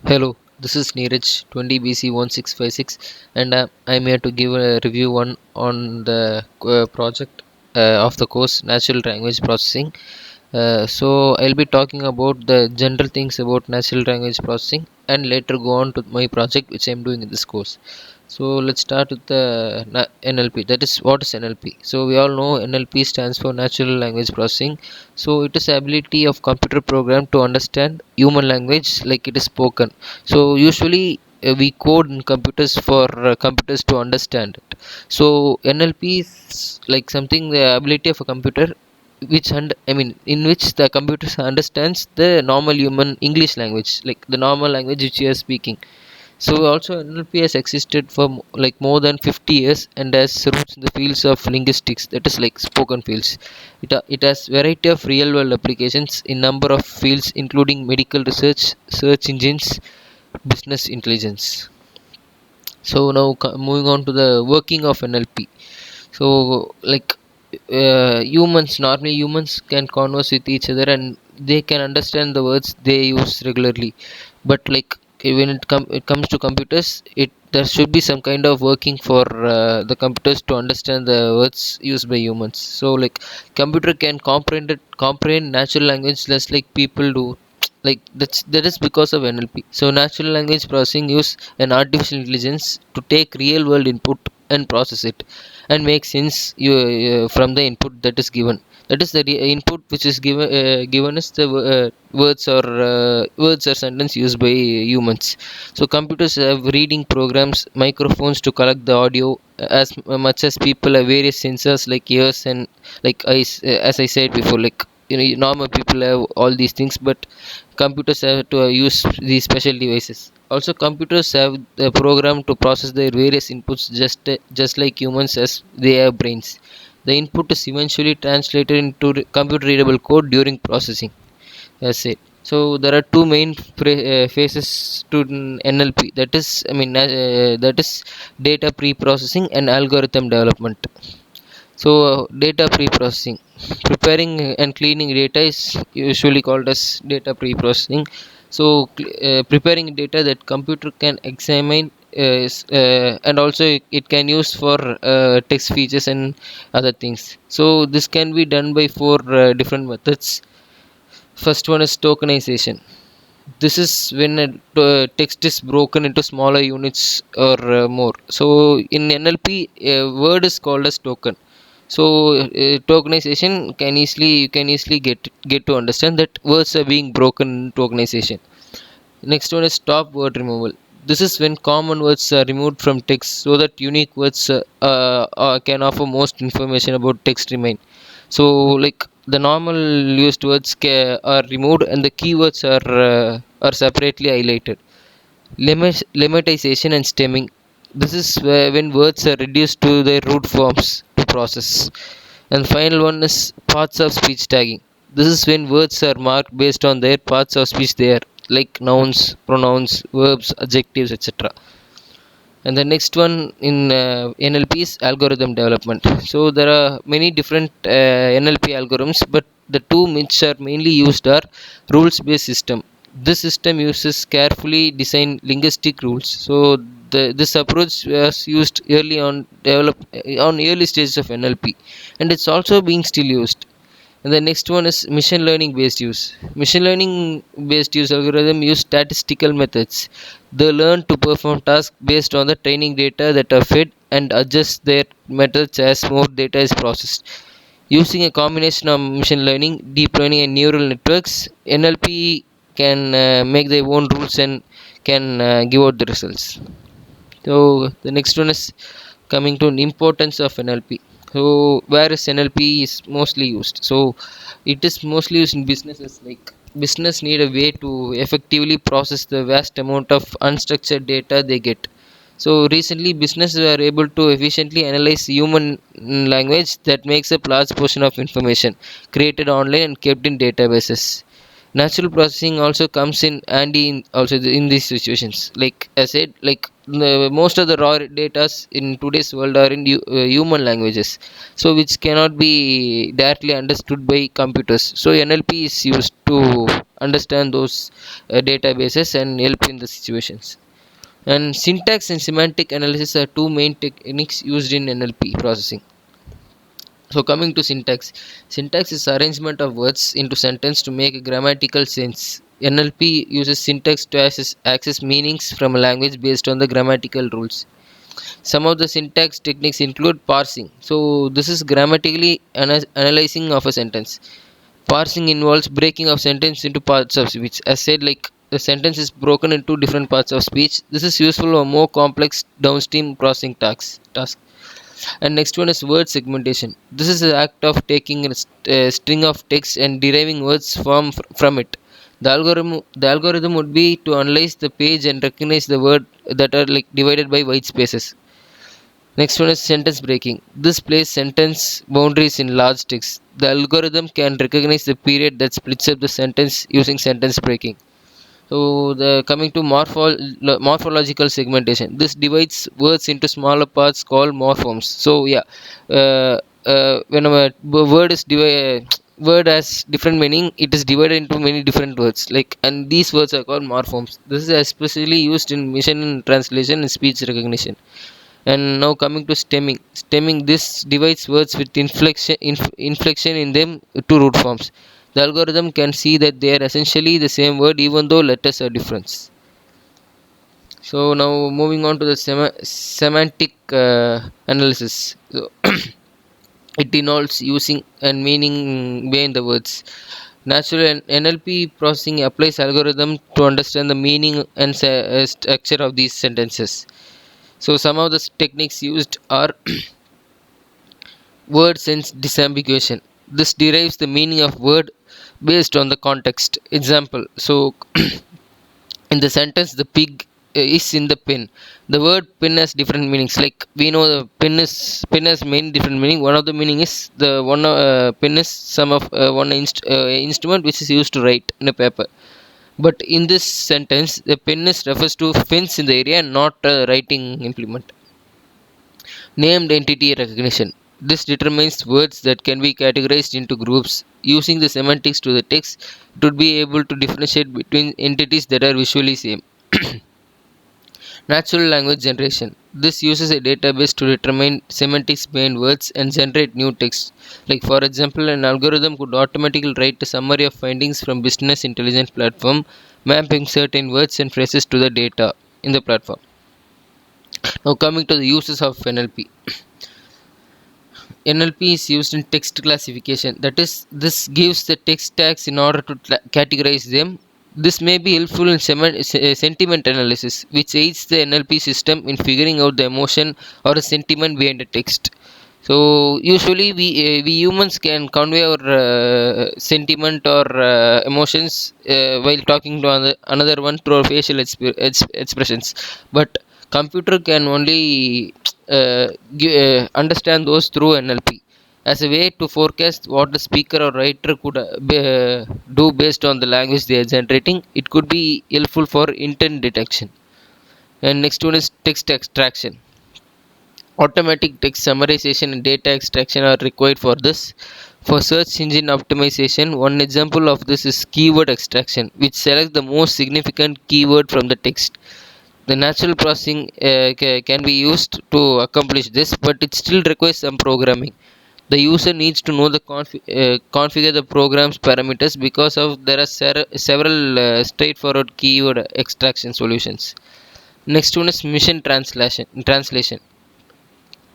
Hello, this is Neeraj 20BC1656, and I'm here to give a review on the project of the course Natural Language Processing. So I'll be talking about the general things about natural language processing and later go on to my project which I'm doing in this course. So let's start with the NLP. That is, what is NLP? So we all know NLP stands for Natural Language Processing. So it is the ability of computer program to understand human language like it is spoken. So usually we code in computers for computers to understand it. So NLP is like something, the ability of a computer in which the computer understands the normal human English language, like the normal language which you are speaking. So also NLP has existed for like more than 50 years and has roots in the fields of linguistics, that is like spoken fields. It has variety of real world applications in number of fields including medical research, search engines, business intelligence. So now moving on to the working of NLP. So like humans can converse with each other and they can understand the words they use regularly, but like when it comes to computers, it there should be some kind of working for the computers to understand the words used by humans. So like computer can comprehend natural language less like people do, like that is because of NLP. So natural language processing use an artificial intelligence to take real world input and process it and make sense from the input that is given. That is the input which is given as the words or sentence used by humans. So computers have reading programs, microphones to collect the audio, as much as people have various sensors like ears and like eyes, as I said before, like normal people have all these things, but computers have to use these special devices. Also computers have the program to process their various inputs just like humans, as they have brains. The input is eventually translated into computer readable code during processing. That's it. So there are two main phases to NLP, that is that is data pre-processing and algorithm development. So data pre-processing, preparing and cleaning data is usually called as data pre-processing. So preparing data that computer can examine, and also it can use for text features and other things. So this can be done by four different methods. First one is tokenization. This is when a text is broken into smaller units or more. So in NLP, a word is called as token. So tokenization can easily you can easily get to understand that words are being broken in tokenization. Next one is stop word removal. This is when common words are removed from text so that unique words can offer most information about text remain. So like the normal used words are removed and the keywords are separately highlighted. Lemmatization and stemming. This is when words are reduced to their root forms to process. And final one is parts of speech tagging. This is when words are marked based on their parts of speech they are, like nouns, pronouns, verbs, adjectives, etc. And the next one in NLP is algorithm development. So there are many different NLP algorithms, but the two which are mainly used are rules based system. This system uses carefully designed linguistic rules. So this approach was used early on develop on early stages of NLP, and it's also being still used. And the next one is machine learning based use. Machine learning based use algorithm use statistical methods. They learn to perform tasks based on the training data that are fed and adjust their methods as more data is processed. Using a combination of machine learning, deep learning, and neural networks, NLP can make their own rules and can give out the results. So the next one is coming to an importance of NLP. So where is NLP is mostly used? So it is mostly used in businesses. Like business need a way to effectively process the vast amount of unstructured data they get. So recently businesses were able to efficiently analyze human language that makes up large portion of information created online and kept in databases. Natural processing also comes in handy in these situations. Like I said, like most of the raw data in today's world are in human languages, so which cannot be directly understood by computers. So NLP is used to understand those databases and help in the situations. And syntax and semantic analysis are two main techniques used in NLP processing. So coming to syntax, syntax is arrangement of words into sentence to make a grammatical sense. NLP uses syntax to access meanings from a language based on the grammatical rules. Some of the syntax techniques include parsing. So this is grammatically analyzing of a sentence. Parsing involves breaking of sentence into parts of speech. As said, like the sentence is broken into different parts of speech. This is useful for more complex downstream processing tasks. And next one is word segmentation. This is the act of taking a string of text and deriving words from it. The algorithm would be to analyze the page and recognize the word that are like divided by white spaces. Next one is sentence breaking. This places sentence boundaries in large text. The algorithm can recognize the period that splits up the sentence using sentence breaking. So the coming to morphological segmentation. This divides words into smaller parts called morphemes. So yeah, when a word is word has different meaning, it is divided into many different words. Like, and these words are called morphemes. This is especially used in machine translation and speech recognition. And now coming to stemming, this divides words with inflection in them to root forms. The algorithm can see that they are essentially the same word even though letters are different. So now moving on to the semantic analysis. So it involves using and meaning behind the words. Natural NLP processing applies algorithm to understand the meaning and structure of these sentences. So some of the techniques used are word sense disambiguation. This derives the meaning of word based on the context. Example. So in the sentence the pig is in the pen. The word pen has different meanings. Like we know the pen has many different meaning. One of the meaning is the one pen is some of one instrument which is used to write in a paper. But in this sentence, the penis refers to fence in the area and not a writing implement. Named entity recognition. This determines words that can be categorized into groups. Using the semantics to the text, it would be able to differentiate between entities that are visually same. Natural language generation. This uses a database to determine semantics behind words and generate new text. Like for example, an algorithm could automatically write a summary of findings from business intelligence platform, mapping certain words and phrases to the data in the platform. Now coming to the uses of NLP. NLP is used in text classification. That is, this gives the text tags in order to categorize them. This may be helpful in sentiment analysis, which aids the NLP system in figuring out the emotion or a sentiment behind a text. So usually we humans can convey our sentiment or emotions while talking to another one through our facial expressions, but computer can only understand those through NLP as a way to forecast what the speaker or writer could do based on the language they are generating. It could be helpful for intent detection. And next one is text extraction. Automatic text summarization and data extraction are required for this. For search engine optimization, one example of this is keyword extraction, which selects the most significant keyword from the text. The natural processing can be used to accomplish this, but it still requires some programming. The user needs to know the configure the program's parameters because of there are several straightforward keyword extraction solutions. Next one is mission translation.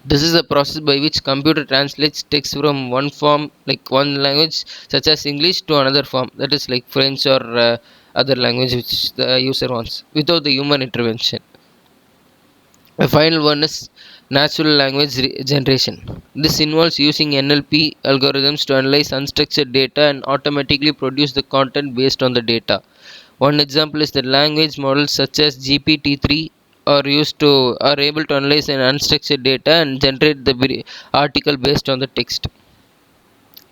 This is a process by which computer translates text from one form, like one language such as English, to another form, that is like French or other language which the user wants, without the human intervention. The final one is natural language generation. This involves using NLP algorithms to analyze unstructured data and automatically produce the content based on the data. One example is that language models such as GPT-3 are able to analyze an unstructured data and generate the article based on the text.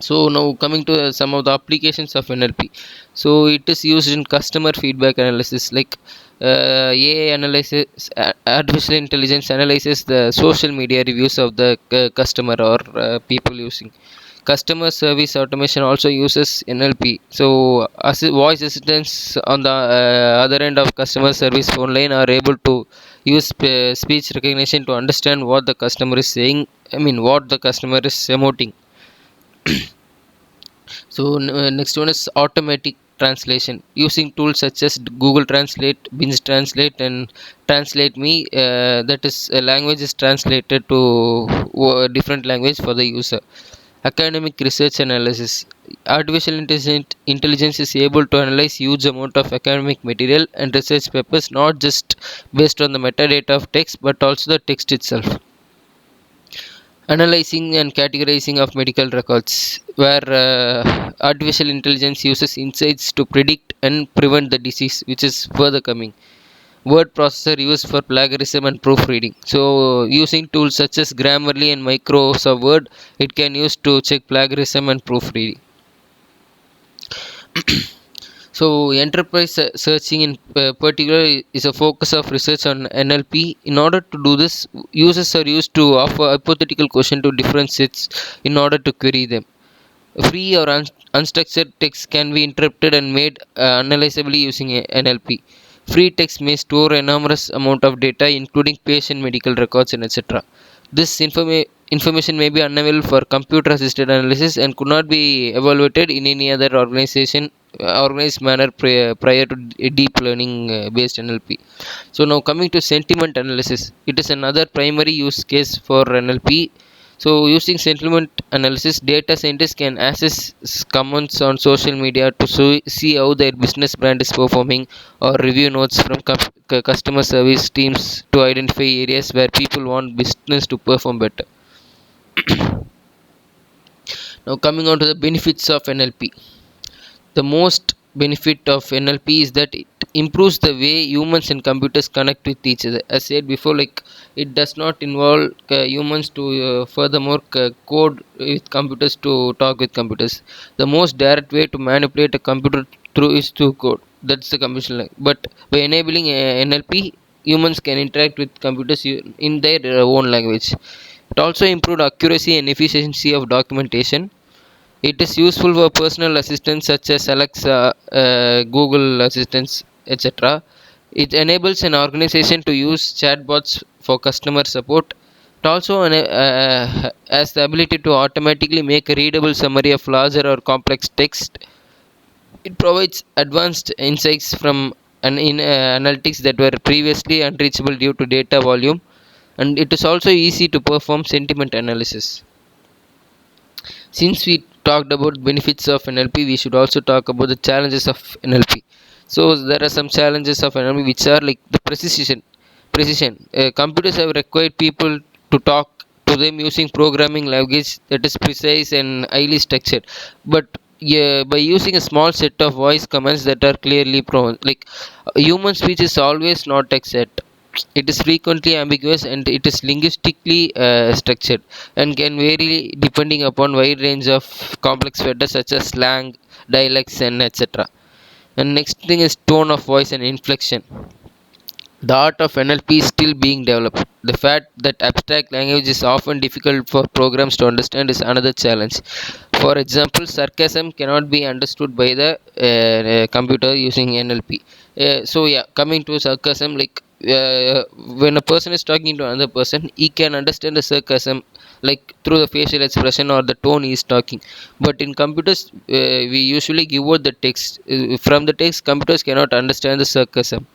So now coming to some of the applications of NLP. So it is used in customer feedback analysis, like AI analysis, artificial intelligence analyzes the social media reviews of the customer or people using customer service automation also uses NLP. So voice assistants on the other end of customer service phone line are able to use speech recognition to understand what the customer is saying, I mean what the customer is emoting. So next one is automatic translation using tools such as Google Translate, Bing Translate, and Translate Me. That is, a language is translated to different language for the user. Academic research analysis. Artificial intelligence is able to analyze huge amount of academic material and research papers, not just based on the metadata of text, but also the text itself. Analyzing and categorizing of medical records, where artificial intelligence uses insights to predict and prevent the disease which is further coming. Word processor used for plagiarism and proofreading. So using tools such as Grammarly and Microsoft Word, it can use to check plagiarism and proofreading. So enterprise searching in particular is a focus of research on NLP. In order to do this, users are used to offer hypothetical question to different sets in order to query them. Free or unstructured text can be interpreted and made analyzably using NLP. Free text may store enormous amount of data, including patient medical records and etc. This information may be unavailable for computer assisted analysis and could not be evaluated in any other organized manner prior to deep learning based NLP. So now coming to sentiment analysis, it is another primary use case for NLP. So using sentiment analysis, data scientists can access comments on social media to see how their business brand is performing, or review notes from customer service teams to identify areas where people want business to perform better. Now coming on to the benefits of NLP. The most benefit of NLP is that it improves the way humans and computers connect with each other. As said before, like, it does not involve humans to furthermore code with computers to talk with computers. The most direct way to manipulate a computer through is through code. That's the computation language. But by enabling NLP, humans can interact with computers in their own language. It also improved accuracy and efficiency of documentation. It is useful for personal assistants such as Alexa, Google Assistants, etc. It enables an organization to use chatbots for customer support. It also has the ability to automatically make a readable summary of larger or complex text. It provides advanced insights from analytics that were previously unreachable due to data volume, and it is also easy to perform sentiment analysis. Since we talked about benefits of NLP, we should also talk about the challenges of NLP. So there are some challenges of NLP which are like the precision. Computers have required people to talk to them using programming language that is precise and highly structured. But yeah, by using a small set of voice commands that are clearly human speech is always not exact. It is frequently ambiguous and it is linguistically structured and can vary depending upon wide range of complex factors such as slang, dialects, and etc. And next thing is tone of voice and inflection. The art of NLP is still being developed. The fact that abstract language is often difficult for programs to understand is another challenge. For example, sarcasm cannot be understood by the computer using NLP. So yeah, coming to sarcasm, when a person is talking to another person, he can understand the sarcasm like through the facial expression or the tone he is talking. But in computers, we usually give out the text. From the text, computers cannot understand the sarcasm.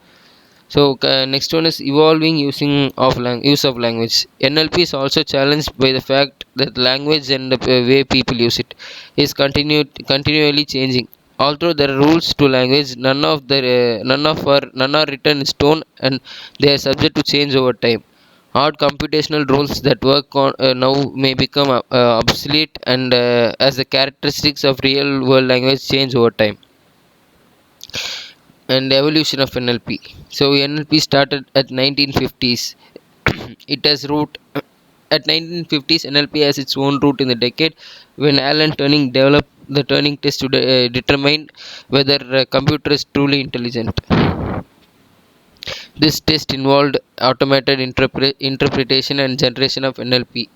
So next one is evolving use of language. NLP is also challenged by the fact that language and the way people use it is continually changing. Although there are rules to language, none are written in stone, and they are subject to change over time. Hard computational rules that work on now may become obsolete, and as the characteristics of real world language change over time. And evolution of NLP. So NLP started at 1950s. It has root at 1950s. NLP has its own root in the decade when Alan Turing developed the Turing test to determine whether a computer is truly intelligent. This test involved automated interpretation and generation of NLP.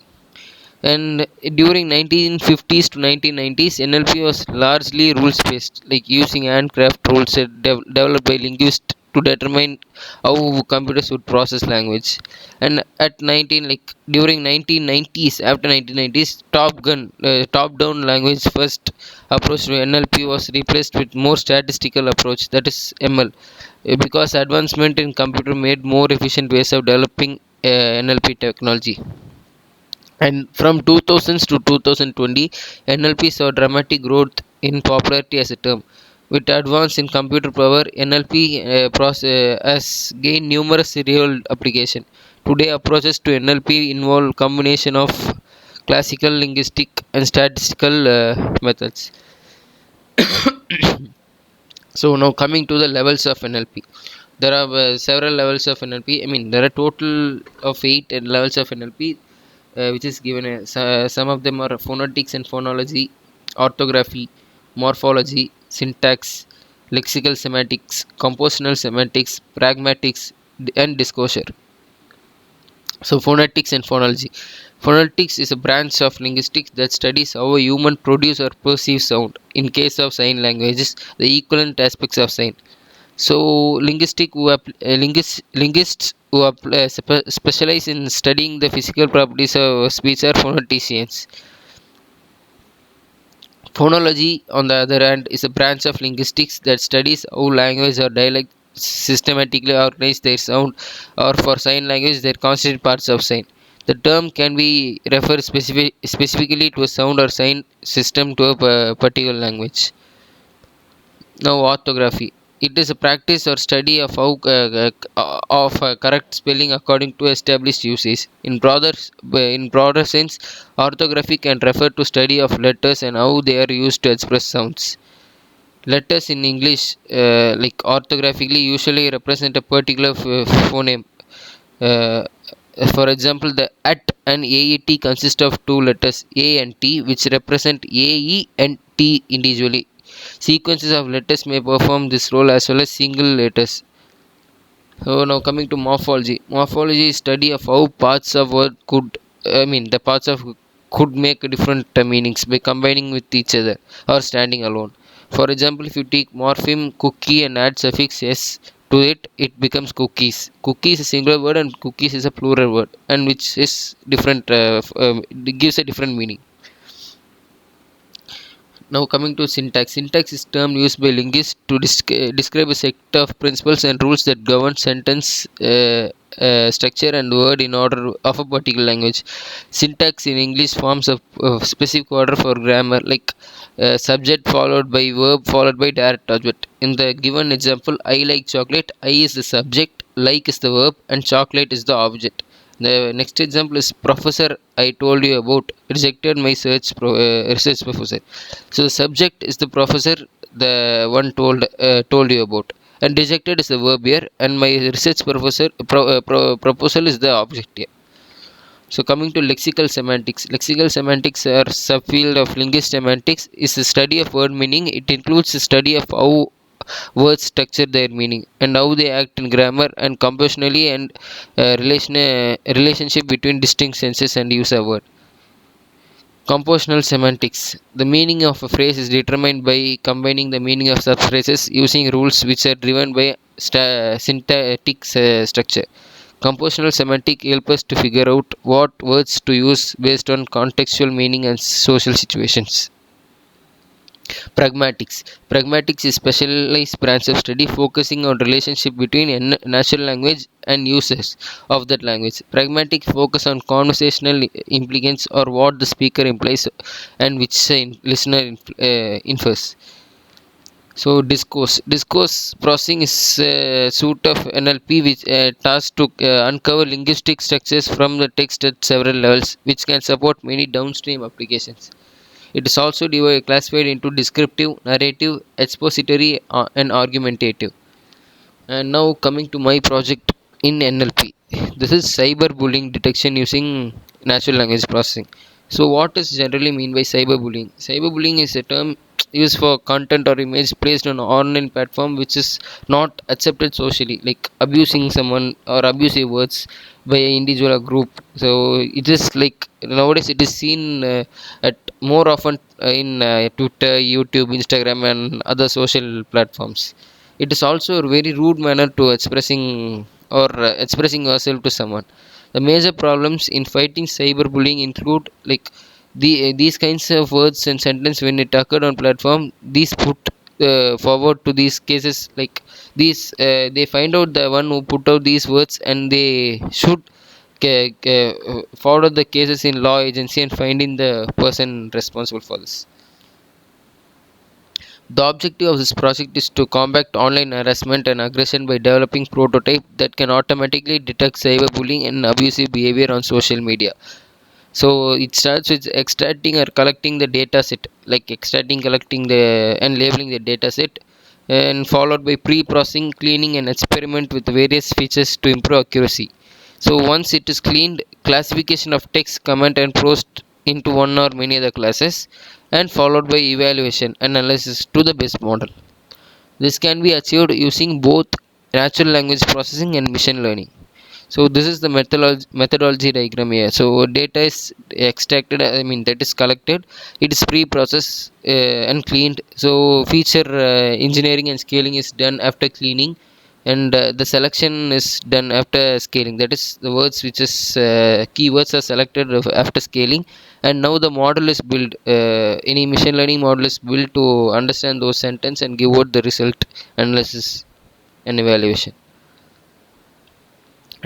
And during 1950s to 1990s, NLP was largely rules based, like using handcraft rules developed by linguists to determine how computers would process language. And at 19 like during 1990s, after 1990s, top down language first approach to NLP was replaced with more statistical approach, that is ML, because advancement in computer made more efficient ways of developing NLP technology. And from 2000s to 2020, NLP saw dramatic growth in popularity as a term. With advance in computer power, NLP has gained numerous real applications. Today, approaches to NLP involve combination of classical linguistic and statistical methods. So now coming to the levels of NLP, there are several levels of NLP. I mean, there are total of 8 levels of NLP, which is given. Some of them are phonetics and phonology, orthography, morphology, syntax, lexical semantics, compositional semantics, pragmatics, and discourse. So, phonetics and phonology. Phonetics is a branch of linguistics that studies how a human produce or perceive sound. In case of sign languages, the equivalent aspects of sign. So, linguists who specialize in studying the physical properties of speech are phoneticians. Phonology, on the other hand, is a branch of linguistics that studies how language or dialect systematically organize their sound, or for sign language, their constituent parts of sign. The term can be referred specifically to a sound or sign system to a particular language. Now, orthography. It is a practice or study of how correct spelling according to established usage. In broader sense, orthography can refer to study of letters and how they are used to express sounds. Letters in English, like orthographically, usually represent a particular phoneme. Uh, for example, the at and AET consist of two letters A and T, which represent AE and T individually. Sequences of letters may perform this role as well as single letters. So now coming to morphology. Morphology is study of how parts of word the parts of could make different meanings by combining with each other or standing alone. For example, if you take morpheme cookie and add suffix s to it, it becomes cookies. Cookie is a singular word and cookies is a plural word, and which is different. It gives a different meaning. Now coming to syntax. Syntax is term used by linguists to describe a set of principles and rules that govern sentence structure and word in order of a particular language. Syntax in English forms a specific order for grammar, like subject followed by verb followed by direct object. In the given example, I like chocolate. I is the subject, like is the verb, and chocolate is the object. The next example is professor I told you about rejected my research professor. So the subject is the professor, the one told you about, and rejected is the verb here, and my research proposal is the object here. So coming to lexical semantics are subfield of linguist semantics. Is a study of word meaning. It includes the study of how words structure their meaning and how they act in grammar and compositionally and relationship between distinct senses and use of word. Compositional semantics. The meaning of a phrase is determined by combining the meaning of subphrases using rules which are driven by syntactic structure. Compositional semantic help us to figure out what words to use based on contextual meaning and social situations. Pragmatics. Pragmatics is specialized branch of study focusing on relationship between natural language and users of that language. Pragmatic focus on conversational implications or what the speaker implies and which the listener infers. So discourse processing is a suite of NLP which tasked to uncover linguistic structures from the text at several levels, which can support many downstream applications. It is also classified into descriptive, narrative, expository, and argumentative. And now coming to my project in NLP. This is cyberbullying detection using natural language processing. So, what is generally mean by cyberbullying? Cyberbullying is a term used for content or image placed on an online platform which is not accepted socially, like abusing someone or abusive words by an individual or group. So, it is like nowadays it is seen at more often in Twitter, YouTube, Instagram, and other social platforms. It is also a very rude manner to expressing or expressing yourself to someone. The major problems in fighting cyberbullying include like these kinds of words and sentence when it occurred on platform. These put forward to these cases like these. They find out the one who put out these words and they should forward the cases in law agency and finding the person responsible for this. The objective of this project is to combat online harassment and aggression by developing prototype that can automatically detect cyberbullying and abusive behavior on social media. So it starts with extracting or collecting the data set, like extracting, collecting the and labeling the data set, and followed by pre-processing, cleaning, and experiment with various features to improve accuracy. So once it is cleaned, classification of text, comment, and post into one or many other classes, and followed by evaluation analysis to the best model. This can be achieved using both natural language processing and machine learning. So this is the methodology diagram here. So data is extracted, I mean that is collected, it is pre-processed and cleaned. So feature engineering and scaling is done after cleaning, and the selection is done after scaling. That is the words which is keywords are selected after scaling, and now the model is built. Any machine learning model is built to understand those sentence and give out the result analysis and evaluation.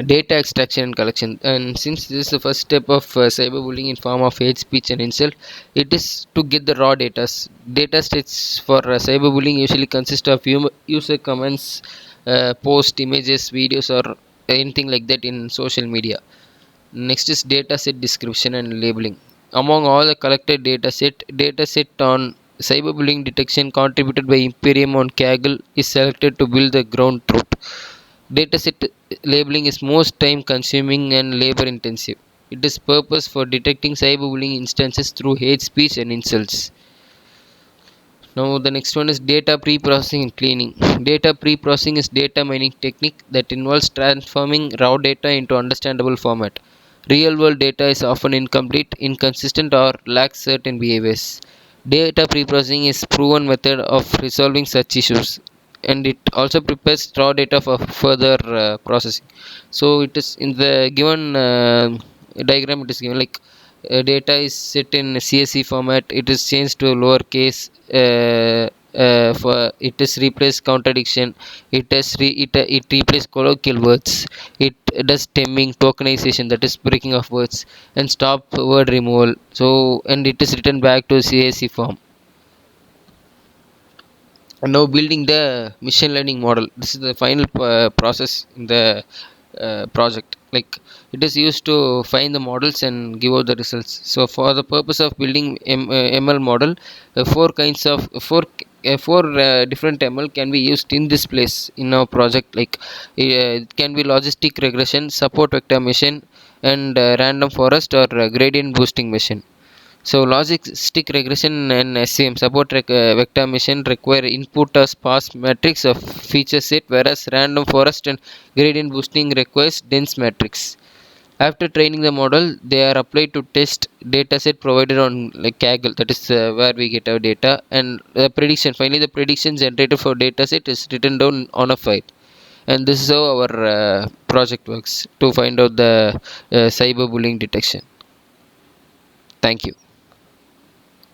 Data extraction and collection, and since this is the first step of cyberbullying in form of hate speech and insult, it is to get the raw data sets for cyberbullying usually consist of user comments, post images, videos, or anything like that in social media. Next is data set description and labeling. Among all the collected data set on cyberbullying detection contributed by Imperium on Kaggle is selected to build the ground truth. Dataset labeling is most time consuming and labor intensive. It is purpose for detecting cyberbullying instances through hate speech and insults. Now the next one is data pre-processing and cleaning. Data pre-processing is data mining technique that involves transforming raw data into understandable format. Real world data is often incomplete, inconsistent, or lacks certain behaviors. Data pre-processing is proven method of resolving such issues, and it also prepares raw data for further processing. So it is in the given diagram, it is given like data is set in CSV format, it is changed to lowercase, for it is replaced contradiction, it replaces colloquial words, it does stemming, tokenization, that is breaking of words, and stop word removal. So and it is written back to CSV form. And now building the machine learning model, this is the final process in the project. Like it is used to find the models and give out the results. So for the purpose of building ML model, four different ML can be used in this place in our project. Like it can be logistic regression, support vector machine, and random forest or gradient boosting machine. So logistic regression and SCM support vector machine require input as sparse matrix of feature set, whereas random forest and gradient boosting requires dense matrix. After training the model, they are applied to test dataset provided on like Kaggle, that is where we get our data, and the prediction. Finally, the prediction generated for dataset is written down on a file. And this is how our project works to find out the cyberbullying detection. Thank you.